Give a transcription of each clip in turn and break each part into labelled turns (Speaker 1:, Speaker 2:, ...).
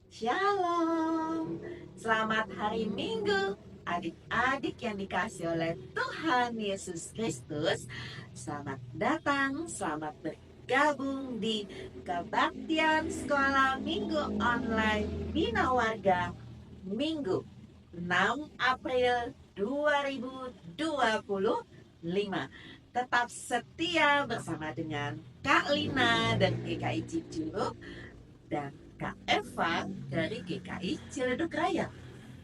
Speaker 1: Shalom, selamat hari Minggu, adik-adik yang dikasih oleh Tuhan Yesus Kristus. Selamat datang, selamat bergabung di kebaktian sekolah Minggu online Bina Warga Minggu 6 April 2025. Tetap setia bersama dengan Kak Lina dan GKI Cicurug dan Kak Eva dari GKI Ciledug Raya.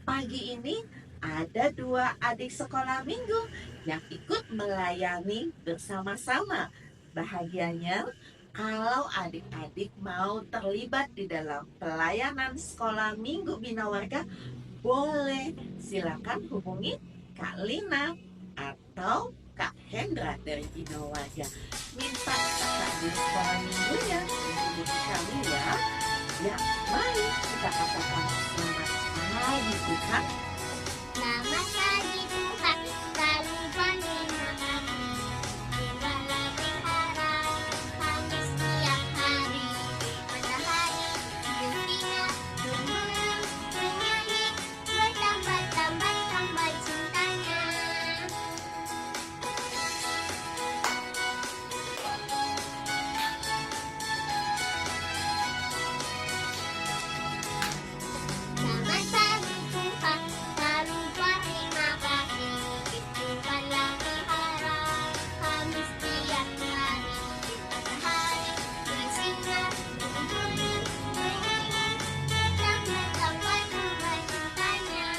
Speaker 1: Pagi ini ada 2 adik sekolah minggu yang ikut melayani bersama-sama. Bahagianya kalau adik-adik mau terlibat di dalam pelayanan sekolah minggu Bina Warga, boleh silakan hubungi Kak Lina atau Kak Hendra dari Bina Warga. Minta kakak di sekolah minggunya menghubungi kami ya. Ya, mari kita katakan selamat pagi Tuhan.
Speaker 2: Selamat pagi Tuhan, selalu berterima kasih. Segala pelihara kami setiap hari. Matahari bersinar, burung bernyanyi, bertambah-tambah cintanya. Selamat pagi Tuhan, selalu berterima kasih. Tuhanlah pelihara kami setiap hari. Matahari bersinar, burung bernyanyi, bertambah-tambah cintanya.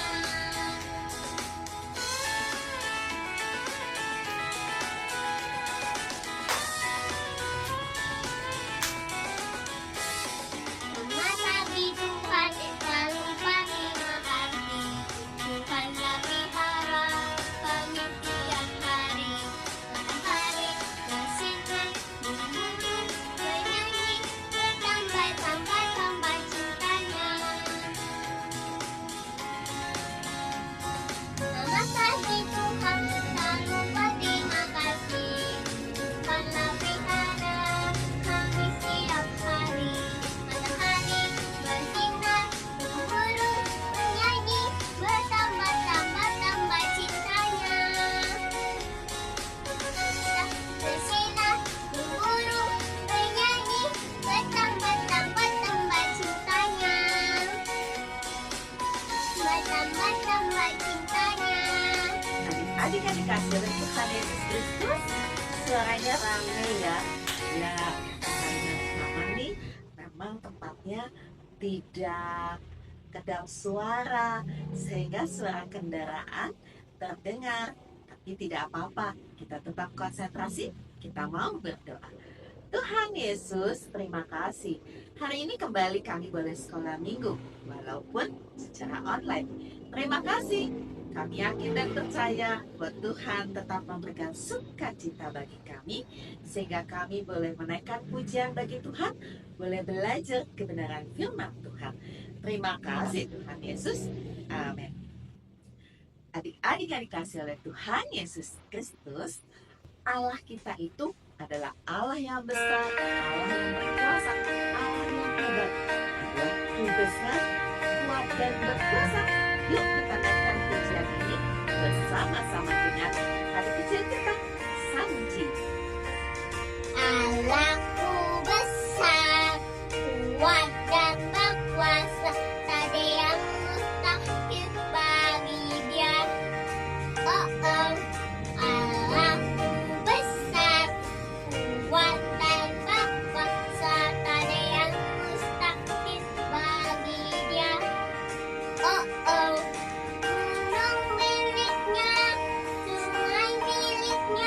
Speaker 2: Selamat pagi Tuhan, selalu berterima kasih. Tuhanlah pelihara kami setiap hari. Matahari bersinar, burung bernyanyi, bertambah-tambah cintanya. Selamat pagi Tuhan, selalu berterima kasih. Tuhanlah pelihara kami setiap hari. Matahari bersinar, burung bernyanyi, bertambah cintanya. Bersinar, burung bernyanyi, bertambah cintanya. Bertambah cintanya.
Speaker 1: Adik-adik yang dikasih oleh Tuhan Yesus Kristus, suaranya ramai ya. Ya, karena memang nih, memang tempatnya tidak kedap suara, sehingga suara kendaraan terdengar. Tapi tidak apa-apa, kita tetap konsentrasi, kita mau berdoa. Tuhan Yesus, terima kasih. Hari ini kembali kami boleh sekolah minggu, walaupun secara online. Terima kasih. Kami yakin dan percaya bahwa Tuhan tetap memberikan sukacita bagi kami, sehingga kami boleh menaikkan pujian bagi Tuhan, boleh belajar kebenaran firman Tuhan. Terima kasih Tuhan Yesus. Amin. Adik-adik yang dikasih oleh Tuhan Yesus Kristus, Allah kita itu adalah Allah yang besar, Allah yang berkuasa, Allah yang hebat. Dia besar, kuat dan berkuasa. Yuk kita naikkan pujian ini bersama-sama dengan adik kecil kita, Sanji.
Speaker 2: Allahku besar, kuat dan berkuasa, tak ada yang mustahil bagi Dia. Oh oh, Allahku besar, kuat dan berkuasa, tak ada yang mustahil bagi Dia. Oh oh, gunung miliknya, sungai miliknya.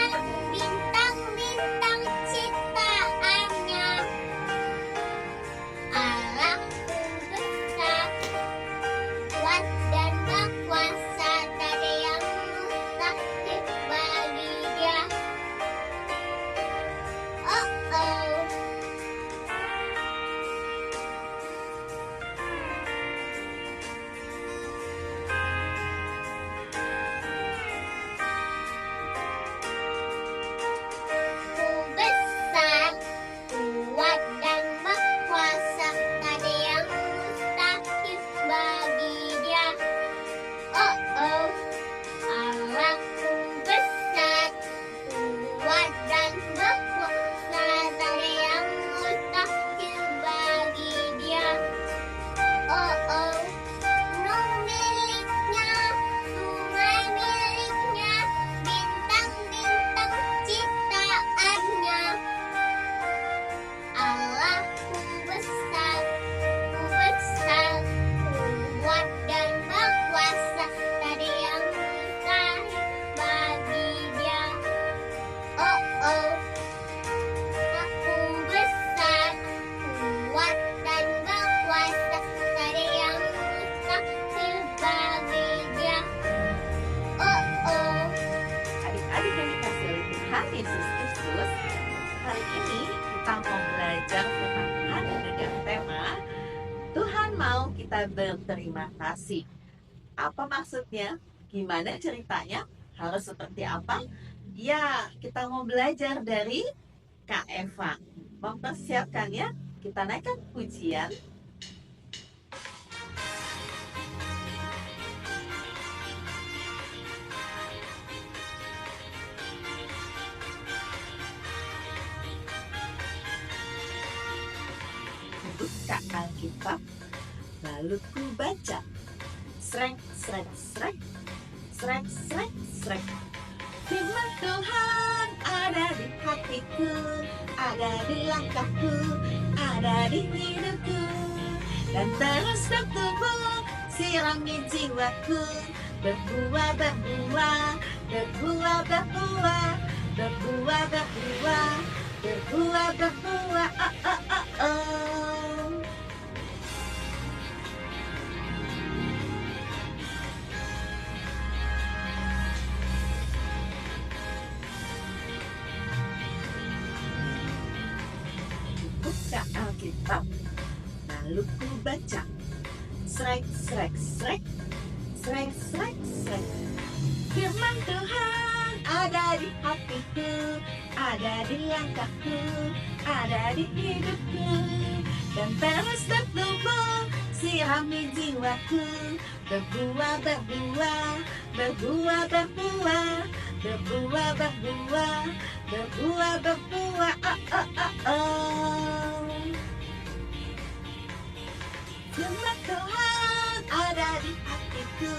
Speaker 1: mau kita berterima kasih. Apa maksudnya? Gimana ceritanya? Harus seperti apa? Ya, kita mau belajar dari Kak Eva. Mempersiapkannya, kita naikkan pujian. Buka Alkitab, lalu ku baca. Srek, srek, srek, srek, srek, srek. Firman Tuhan ada di hatiku, ada di langkahku, ada di hidupku, dan terus bertumbuh, sirami jiwaku, berbuah, berbuah, berbuah, berbuah, berbuah, berbuah, berbuah, berbuah, oh, oh, oh, oh. Buka Alkitab, lalu ku baca. Srek, srek, srek, srek, srek, srek. Firman Tuhan ada di hatiku, ada di langkahku, ada di hidupku, dan terus bertumbuh, sirami jiwaku, berbuah, berbuah, berbuah, berbuah, berbuah, berbuah, berbuah, berbuah, oh, oh, oh, oh. Firman Tuhan ada di hatiku,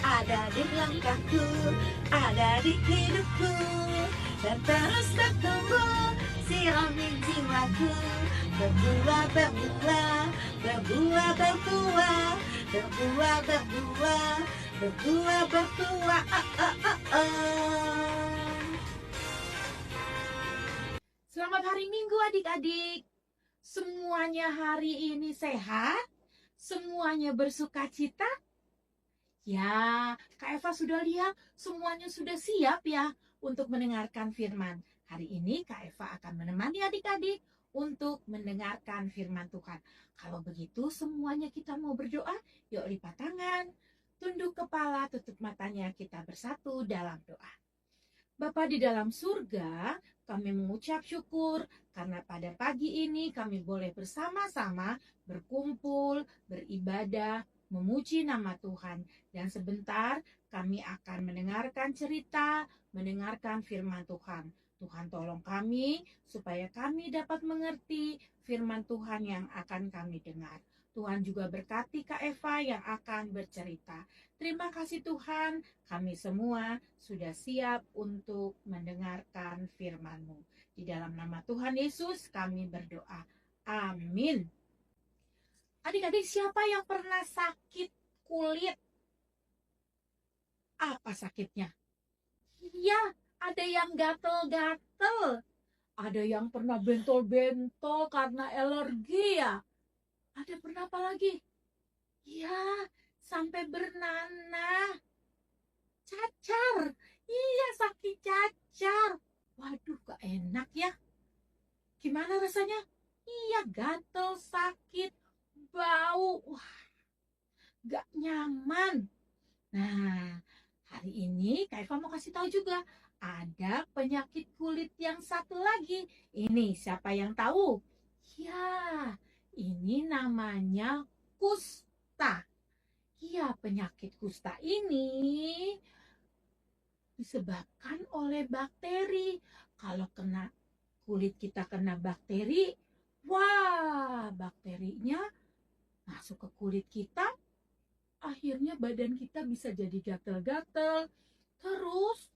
Speaker 1: ada di langkahku, ada di hidupku, dan terus bertumbuh, sirami jiwaku, berbuah, berbuah, berbuah, berbuah, berbuah, berbuah, berbuah, berbuah, oh, oh, oh, oh.
Speaker 3: Selamat hari Minggu adik-adik. Semuanya hari ini sehat? Semuanya bersuka cita? Ya, Kak Eva sudah lihat semuanya sudah siap ya untuk mendengarkan firman. Hari ini Kak Eva akan menemani adik-adik untuk mendengarkan firman Tuhan. Kalau begitu semuanya kita mau berdoa, yuk lipat tangan, tunduk kepala, tutup matanya, kita bersatu dalam doa. Bapa di dalam surga, kami mengucap syukur karena pada pagi ini kami boleh bersama-sama berkumpul, beribadah, memuji nama Tuhan. Dan sebentar kami akan mendengarkan cerita, mendengarkan firman Tuhan. Tuhan tolong kami supaya kami dapat mengerti firman Tuhan yang akan kami dengar. Tuhan juga berkati Kak Eva yang akan bercerita. Terima kasih Tuhan, kami semua sudah siap untuk mendengarkan firman-Mu. Di dalam nama Tuhan Yesus kami berdoa. Amin. Adik-adik, siapa yang pernah sakit kulit? Apa sakitnya? Iya, ada yang gatel-gatel. Ada yang pernah bentol-bentol karena alergi ya. Ada pernah apa lagi? Ya, sampai bernanah. Cacar. Iya, sakit cacar. Waduh, gak enak ya. Gimana rasanya? Iya, gatel, sakit, bau. Wah, gak nyaman. Nah, hari ini Kak Eva mau kasih tahu juga. Ada penyakit kulit yang satu lagi. Ini siapa yang tahu? Ya, ini namanya kusta. Iya, penyakit kusta ini disebabkan oleh bakteri. Kalau kulit kita kena bakteri, wah, bakterinya masuk ke kulit kita, akhirnya badan kita bisa jadi gatel-gatel. Terus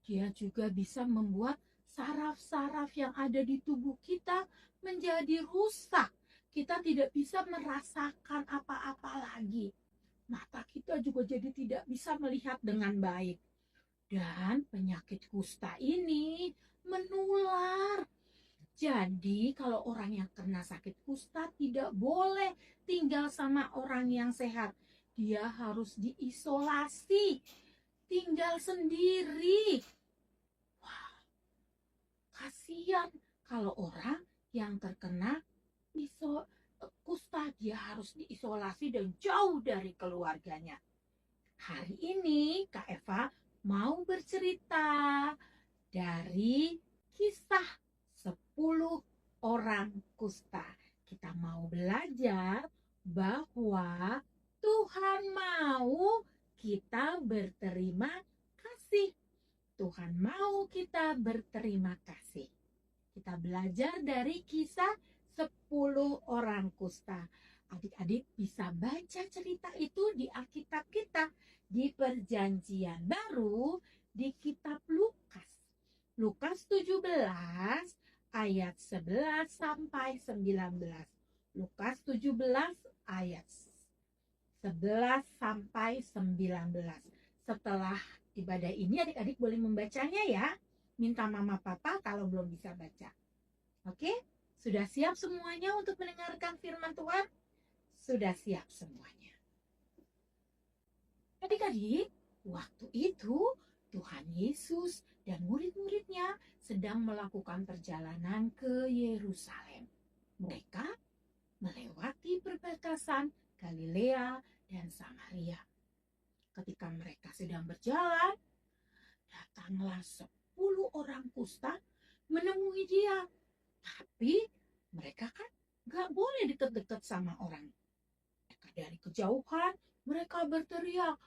Speaker 3: dia juga bisa membuat saraf-saraf yang ada di tubuh kita menjadi rusak. Kita tidak bisa merasakan apa-apa lagi. Mata kita juga jadi tidak bisa melihat dengan baik. Dan penyakit kusta ini menular. Jadi kalau orang yang kena sakit kusta tidak boleh tinggal sama orang yang sehat. Dia harus diisolasi, tinggal sendiri. Wah, kasihan kalau orang yang terkena kusta, dia harus diisolasi dan jauh dari keluarganya. Hari ini Kak Eva mau bercerita dari kisah 10 orang kusta. Kita mau belajar bahwa Tuhan mau kita berterima kasih. Tuhan mau kita berterima kasih. Kita belajar dari kisah 10 orang kusta. Adik-adik bisa baca cerita itu di Alkitab kita, di Perjanjian Baru, di kitab Lukas. Lukas 17 ayat 11 sampai 19. Lukas 17 ayat 11 sampai 19. Setelah ibadah ini adik-adik boleh membacanya ya. Minta mama papa kalau belum bisa baca. Oke? Sudah siap semuanya untuk mendengarkan firman Tuhan? Sudah siap semuanya. Adik-adik, waktu itu Tuhan Yesus dan murid-muridnya sedang melakukan perjalanan ke Yerusalem. Mereka melewati perbatasan Galilea dan Samaria. Ketika mereka sedang berjalan, datanglah 10 orang kusta menemui dia. Tapi mereka kan gak boleh deket-deket sama orang. Mereka dari kejauhan, mereka berteriak,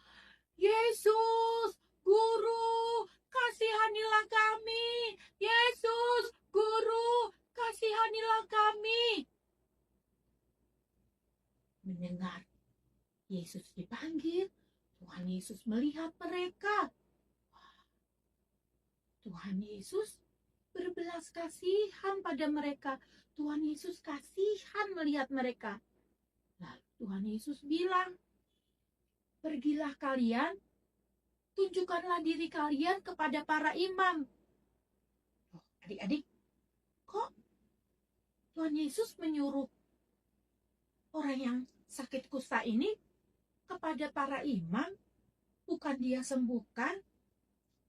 Speaker 3: Yesus, Guru, kasihanilah kami. Yesus, Guru, kasihanilah kami. Mendengar Yesus dipanggil, Tuhan Yesus melihat mereka. Tuhan Yesus berbelas kasihan pada mereka. Tuhan Yesus kasihan melihat mereka. Lalu Tuhan Yesus bilang, pergilah kalian, tunjukkanlah diri kalian kepada para imam. Oh, adik-adik, kok Tuhan Yesus menyuruh orang yang sakit kusta ini kepada para imam? Bukan dia sembuhkan?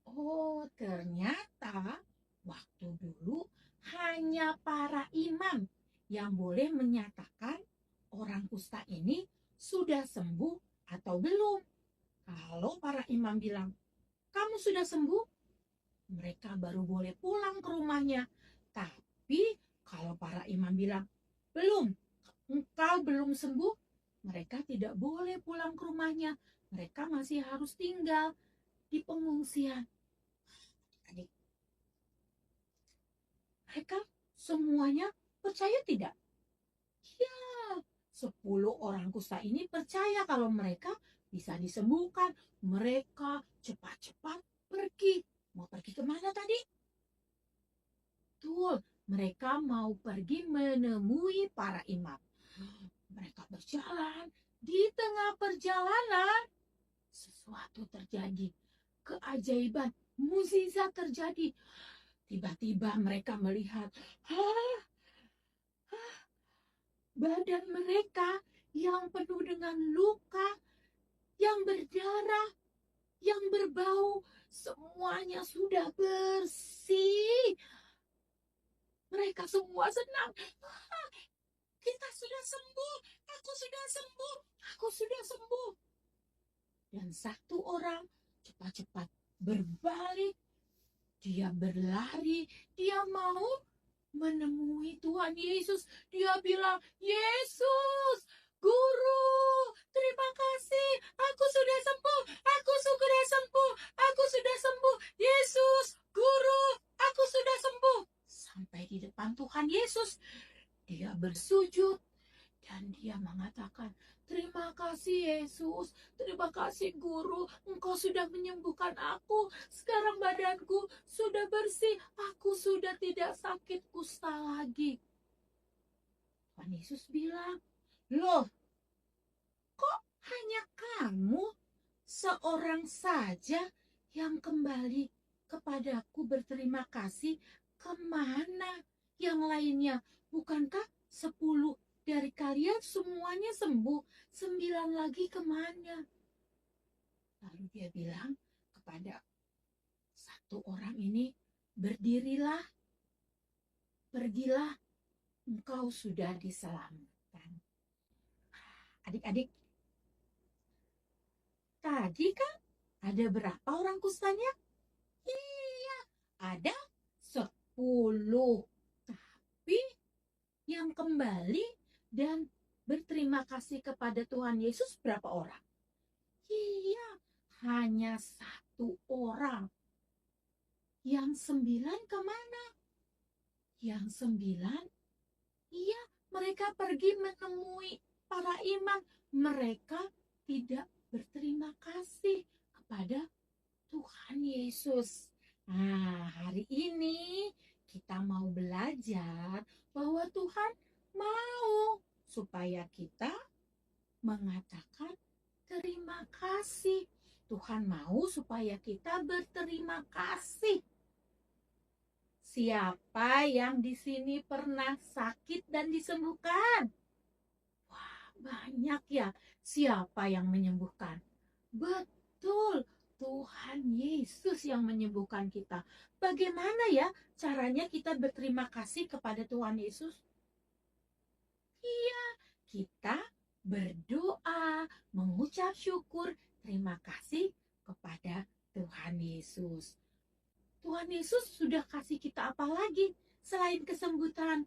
Speaker 3: Oh, ternyata waktu dulu hanya para imam yang boleh menyatakan orang kusta ini sudah sembuh atau belum. Kalau para imam bilang, kamu sudah sembuh, mereka baru boleh pulang ke rumahnya. Tapi kalau para imam bilang, belum, engkau belum sembuh, mereka tidak boleh pulang ke rumahnya. Mereka masih harus tinggal di pengungsian. Adik, mereka semuanya percaya tidak? Ya, 10 orang kusta ini percaya kalau mereka bisa disembuhkan. Mereka cepat-cepat pergi. Mau pergi kemana tadi? Betul, mereka mau pergi menemui para imam. Mereka berjalan. Di tengah perjalanan, sesuatu terjadi. Keajaiban, mukjizat terjadi. Tiba-tiba mereka melihat, badan mereka yang penuh dengan luka, yang berdarah, yang berbau, semuanya sudah bersih. Mereka semua senang. Kita sudah sembuh, aku sudah sembuh, aku sudah sembuh. Dan satu orang cepat-cepat berbalik. Dia berlari, dia mau menemui Tuhan Yesus. Dia bilang, Yesus, Guru, terima kasih, aku sudah sembuh, aku sudah sembuh, aku sudah sembuh. Yesus, Guru, aku sudah sembuh. Sampai di depan Tuhan Yesus, dia bersujud dan dia mengatakan, terima kasih Yesus, terima kasih Guru, engkau sudah menyembuhkan aku. Sekarang badanku sudah bersih, aku sudah tidak sakit kusta lagi. Tuhan Yesus bilang, loh, kok hanya kamu seorang saja yang kembali kepadaku berterima kasih? Kemana yang lainnya? Bukankah 10 dari kalian semuanya sembuh? 9 lagi kemana? Lalu dia bilang kepada satu orang ini, berdirilah, pergilah, engkau sudah diselamatkan. kebaikan. Adik-adik, tadi kan ada berapa orang kustanya? Iya, ada 10. Tapi yang kembali dan berterima kasih kepada Tuhan Yesus berapa orang? Iya, hanya 1 orang. Yang 9 kemana? Yang 9, iya, mereka pergi menemui para imam. Mereka tidak berterima kasih kepada Tuhan Yesus. Nah, hari ini kita mau belajar bahwa Tuhan mau supaya kita mengatakan terima kasih. Tuhan mau supaya kita berterima kasih. Siapa yang di sini pernah sakit dan disembuhkan? Wah, banyak ya. Siapa yang menyembuhkan? Betul, Tuhan Yesus yang menyembuhkan kita. Bagaimana ya caranya kita berterima kasih kepada Tuhan Yesus? Iya, kita berdoa, mengucap syukur, terima kasih kepada Tuhan Yesus. Tuhan Yesus sudah kasih kita apa lagi selain kesembuhan?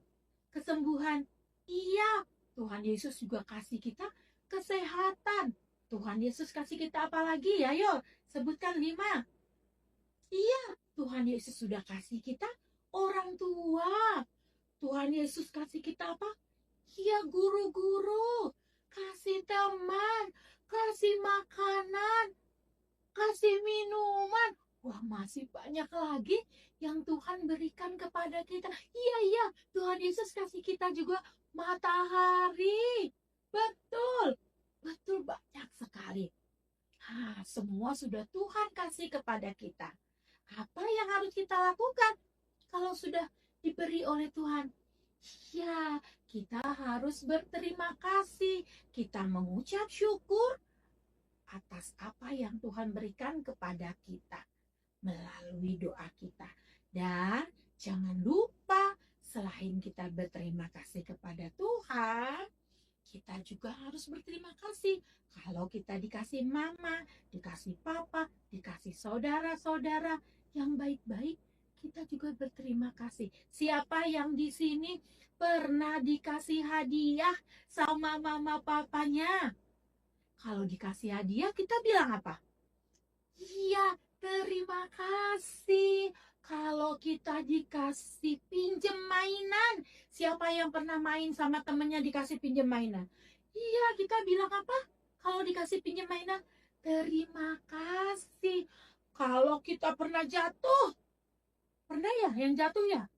Speaker 3: Iya, Tuhan Yesus juga kasih kita kesehatan. Tuhan Yesus kasih kita apa lagi? Ayo, sebutkan 5. Iya, Tuhan Yesus sudah kasih kita orang tua. Tuhan Yesus kasih kita apa? Iya, guru-guru. Kasih teman, kasih makanan, kasih minuman. Wah, masih banyak lagi yang Tuhan berikan kepada kita. Iya, Tuhan Yesus kasih kita juga matahari. Betul, betul banyak sekali. Semua sudah Tuhan kasih kepada kita. Apa yang harus kita lakukan kalau sudah diberi oleh Tuhan? Ya, kita harus berterima kasih. Kita mengucap syukur atas apa yang Tuhan berikan kepada kita melalui doa kita. Dan jangan lupa, selain kita berterima kasih kepada Tuhan, kita juga harus berterima kasih kalau kita dikasih mama, dikasih papa, dikasih saudara-saudara yang baik-baik. Kita juga berterima kasih. Siapa yang di sini pernah dikasih hadiah sama mama papanya? Kalau dikasih hadiah, kita bilang apa? Iya, terima kasih. Kalau kita dikasih pinjem mainan, siapa yang pernah main sama temennya dikasih pinjem mainan? Iya, kita bilang apa? Kalau dikasih pinjem mainan, terima kasih. Kalau kita pernah jatuh, pernah ya yang jatuh ya?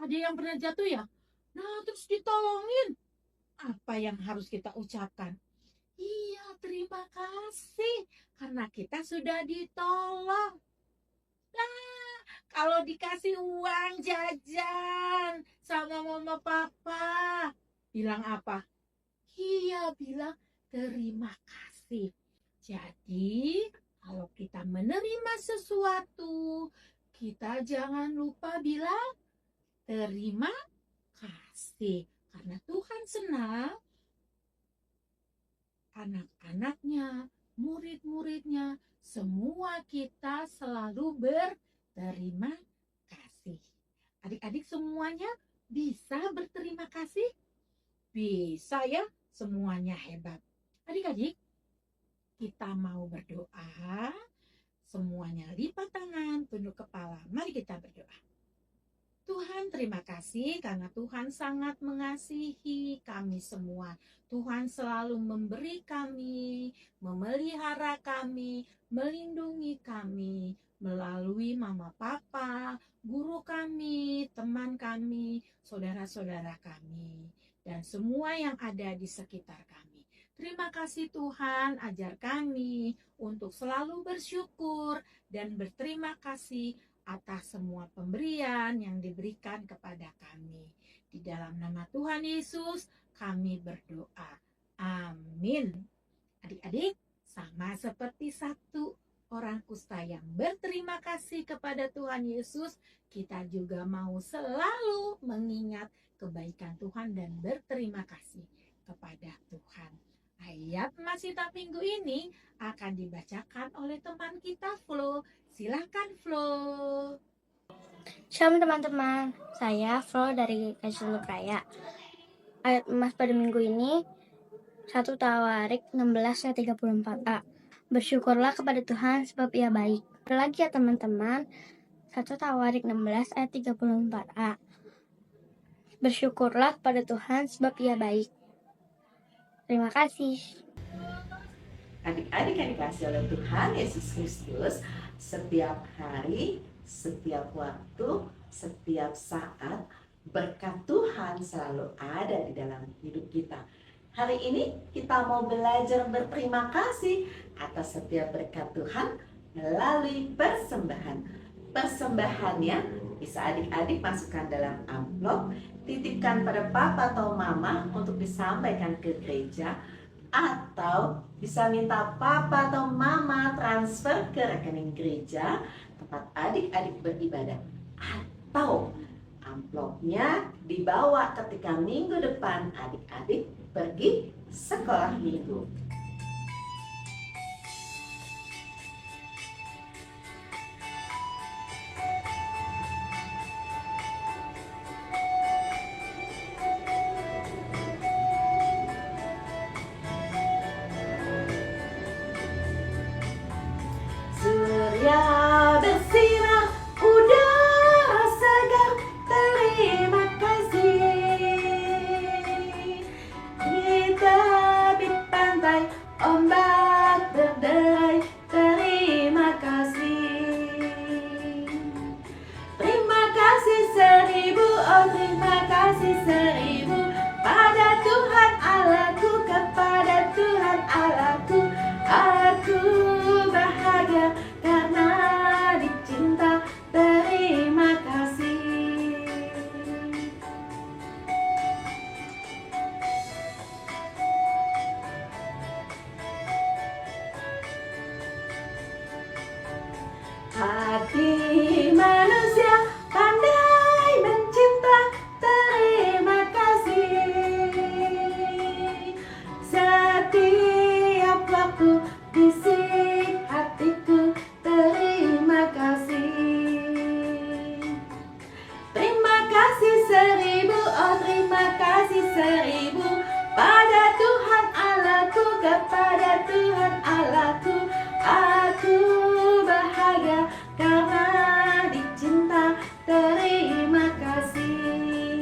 Speaker 3: Ada yang pernah jatuh ya? Nah, terus ditolongin. Apa yang harus kita ucapkan? Iya, terima kasih karena kita sudah ditolong. Nah, kalau dikasih uang jajan sama mama papa, bilang apa? Iya, bilang terima kasih. Jadi, kalau kita menerima sesuatu, kita jangan lupa bilang terima kasih. Karena Tuhan senang anak-anaknya, murid-muridnya, semua kita selalu berterima kasih. Adik-adik semuanya bisa berterima kasih? Bisa ya, semuanya hebat. Adik-adik, kita mau berdoa. Semuanya lipat tangan, tunduk kepala. Mari kita berdoa. Tuhan, terima kasih karena Tuhan sangat mengasihi kami semua. Tuhan selalu memberi kami, memelihara kami, melindungi kami melalui mama papa, guru kami, teman kami, saudara-saudara kami, dan semua yang ada di sekitar kami. Terima kasih Tuhan, ajar kami untuk selalu bersyukur dan berterima kasih atas semua pemberian yang diberikan kepada kami. Di dalam nama Tuhan Yesus, kami berdoa. Amin. Adik-adik, sama seperti 1 orang kusta yang berterima kasih kepada Tuhan Yesus, kita juga mau selalu mengingat kebaikan Tuhan dan berterima kasih. kepada Tuhan. Ayat Masita Minggu ini akan dibacakan oleh teman kita Flo. Silakan Flo.
Speaker 2: Shalom teman-teman, saya Flo dari Kasih Raya. Ayat emas pada minggu ini 1 Tawarik 16 ayat 34a. Bersyukurlah kepada Tuhan sebab Ia baik. Lagi ya teman-teman, 1 Tawarik 16 ayat 34a. Bersyukurlah kepada Tuhan sebab Ia baik. Terima kasih.
Speaker 1: Adik-adik yang dikasih oleh Tuhan Yesus Kristus, setiap hari, setiap waktu, setiap saat, berkat Tuhan selalu ada di dalam hidup kita. Hari ini kita mau belajar berterima kasih atas setiap berkat Tuhan melalui persembahan. Persembahannya bisa adik-adik masukkan dalam amplop, titipkan pada papa atau mama untuk disampaikan ke gereja, atau bisa minta papa atau mama transfer ke rekening gereja tempat adik-adik beribadah, atau amplopnya dibawa ketika minggu depan adik-adik pergi sekolah minggu. Surya bersinar, udara segar, terima kasih. Di tepi pantai, ombak berderai, terima kasih. Terima kasih seribu, oh terima kasih seribu, pada Tuhan Allahku, kepada Tuhan Allahku. Aku bahagia karena dicinta, terima kasih. Hati manusia pandai mencinta, terima kasih. Setiap waktu bisik hatiku, terima kasih. Terima kasih seribu, oh terima kasih seribu, pada Tuhan Allahku, kepada Tuhan Allahku. Aku bahagia karena dicinta, terima kasih.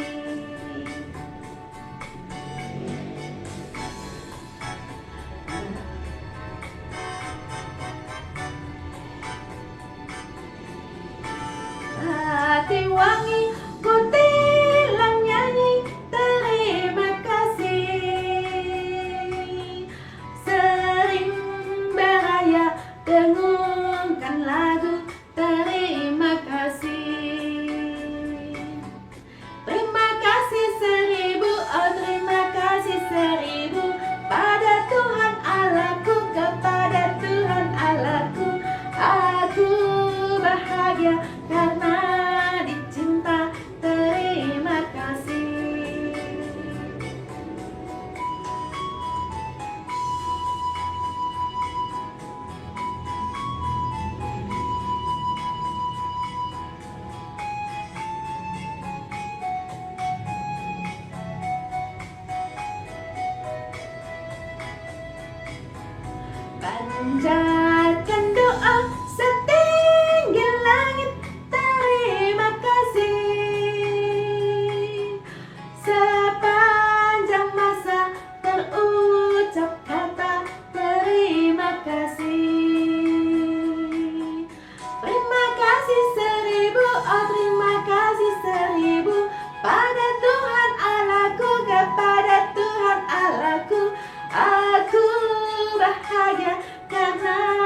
Speaker 1: Hati wangi, kuntilan nyanyi, terima kasih. Sering beraya, dengungkan lagu, terima kasih. Terima kasih seribu, oh terima kasih seribu, pada Tuhan Allahku, kepada Tuhan Allahku. Aku bahagia karena dicinta, terima kasih. Panjatkan doa setinggi langit, terima kasih. Sepanjang masa terucap kata terima kasih. Terima kasih seribu, oh terima kasih seribu, pada Tuhan Allahku, kepada Tuhan Allahku. Aku bahagia karena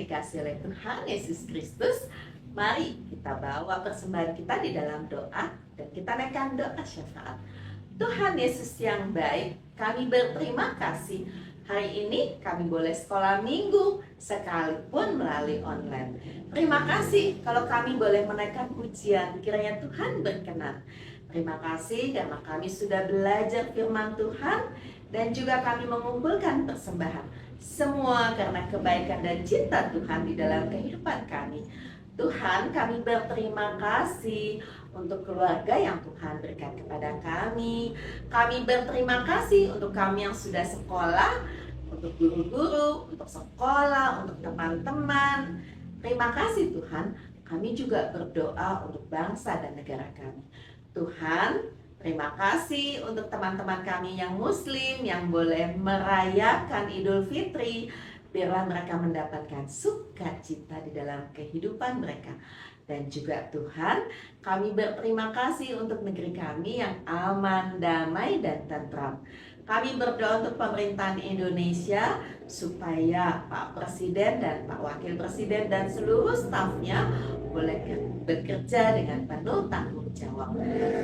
Speaker 1: dikasih oleh Tuhan Yesus Kristus, mari kita bawa persembahan kita di dalam doa dan kita naikkan doa syafaat. Tuhan Yesus yang baik, kami berterima kasih hari ini kami boleh sekolah minggu sekalipun melalui online. Terima kasih kalau kami boleh menaikkan pujian, kiranya Tuhan berkenan. Terima kasih karena kami sudah belajar firman Tuhan dan juga kami mengumpulkan persembahan. Semua karena kebaikan dan cinta Tuhan di dalam kehidupan kami. Tuhan, kami berterima kasih untuk keluarga yang Tuhan berikan kepada kami. Kami berterima kasih untuk kami yang sudah sekolah, untuk guru-guru, untuk sekolah, untuk teman-teman. Terima kasih Tuhan. Kami juga berdoa untuk bangsa dan negara kami. Tuhan, terima kasih untuk teman-teman kami yang Muslim yang boleh merayakan Idul Fitri. Biarlah mereka mendapatkan sukacita di dalam kehidupan mereka. Dan juga Tuhan, kami berterima kasih untuk negeri kami yang aman, damai, dan tentram. Kami berdoa untuk pemerintahan Indonesia supaya Pak Presiden dan Pak Wakil Presiden dan seluruh stafnya boleh bekerja dengan penuh tanggung jawab.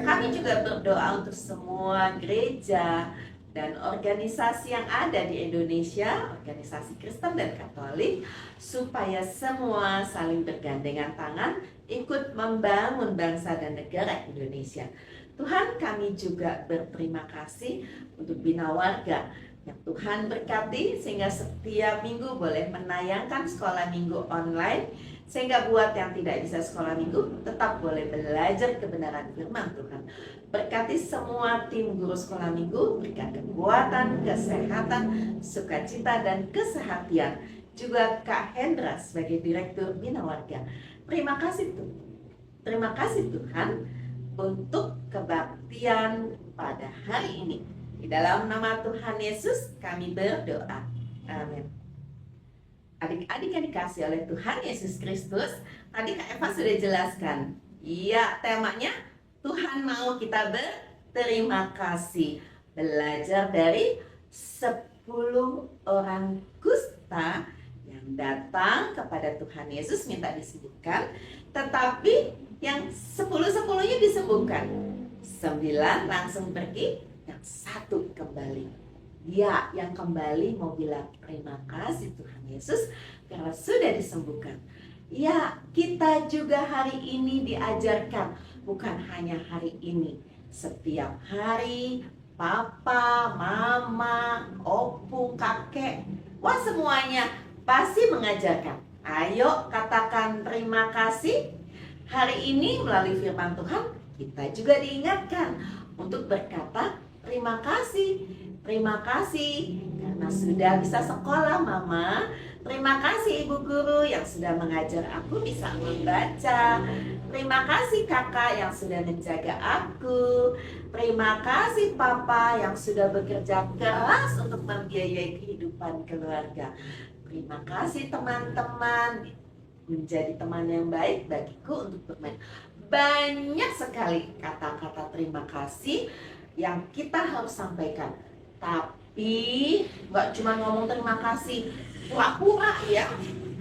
Speaker 1: Kami juga berdoa untuk semua gereja dan organisasi yang ada di Indonesia, organisasi Kristen dan Katolik, supaya semua saling bergandengan tangan ikut membangun bangsa dan negara Indonesia. Tuhan, kami juga berterima kasih untuk Bina Warga yang Tuhan berkati sehingga setiap minggu boleh menayangkan sekolah minggu online, sehingga buat yang tidak bisa sekolah minggu tetap boleh belajar kebenaran firman Tuhan. Berkati semua tim guru sekolah minggu, berikan kekuatan, kesehatan, sukacita, dan kesehatian. Juga Kak Hendra sebagai Direktur Bina Warga. Terima kasih Tuhan untuk kebaktian pada hari ini. Di dalam nama Tuhan Yesus kami berdoa. Amin. Adik-adik yang dikasih oleh Tuhan Yesus Kristus, tadi Kak Eva sudah jelaskan. Iya, temanya Tuhan mau kita berterima kasih. Belajar dari 10 orang kusta yang datang kepada Tuhan Yesus minta disembuhkan, tetapi yang 10-10-nya disembuhkan. 9 langsung pergi, yang 1 kembali. Dia yang kembali mau bilang terima kasih Tuhan Yesus karena sudah disembuhkan. Ya, kita juga hari ini diajarkan, bukan hanya hari ini. Setiap hari, papa, mama, opung, kakek, wah semuanya pasti mengajarkan. Ayo katakan terima kasih. Hari ini melalui firman Tuhan kita juga diingatkan untuk berkata terima kasih. Terima kasih karena sudah bisa sekolah mama. Terima kasih ibu guru yang sudah mengajar aku bisa membaca. Terima kasih kakak yang sudah menjaga aku. Terima kasih papa yang sudah bekerja keras untuk membiayai kehidupan keluarga. Terima kasih teman-teman, menjadi teman yang baik bagiku untuk bermain. Banyak sekali kata-kata terima kasih yang kita harus sampaikan. Tapi nggak cuma ngomong terima kasih pura-pura ya,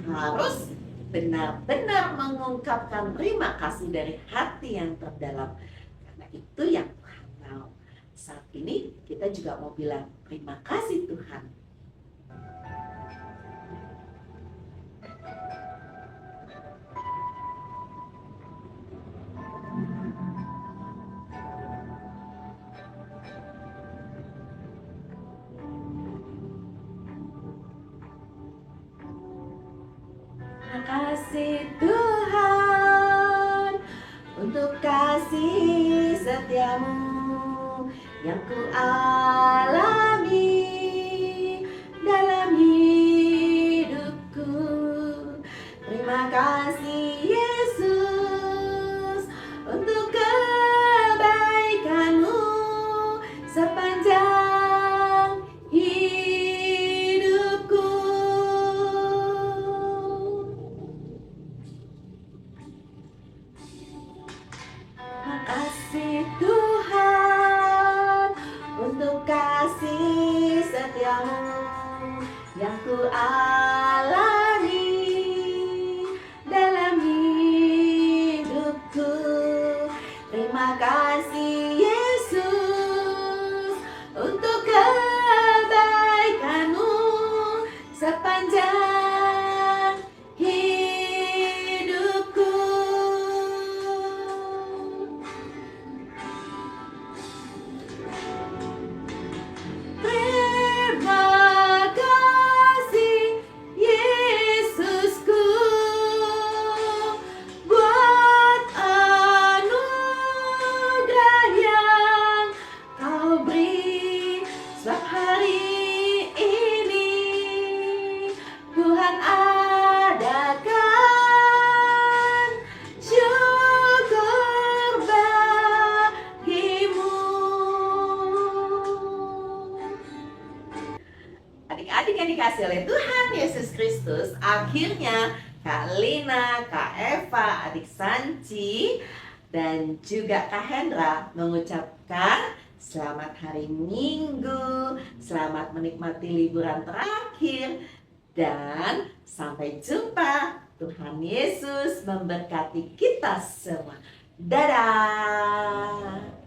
Speaker 1: harus benar-benar mengungkapkan terima kasih dari hati yang terdalam. Karena itu yang Tuhan mau. Saat ini kita juga mau bilang terima kasih Tuhan. Terima kasih Tuhan untuk kasih setiamu yang ku alami dalam hidupku. Terima kasih Yesus untuk kebaikanmu sepanjang hidupku. Terima kasih Tuhan untuk kasih dikasih oleh Tuhan Yesus Kristus, akhirnya Kak Lina, Kak Eva, adik Sanci, dan juga Kak Hendra mengucapkan selamat hari Minggu, selamat menikmati liburan terakhir, dan sampai jumpa. Tuhan Yesus memberkati kita semua. Dadah.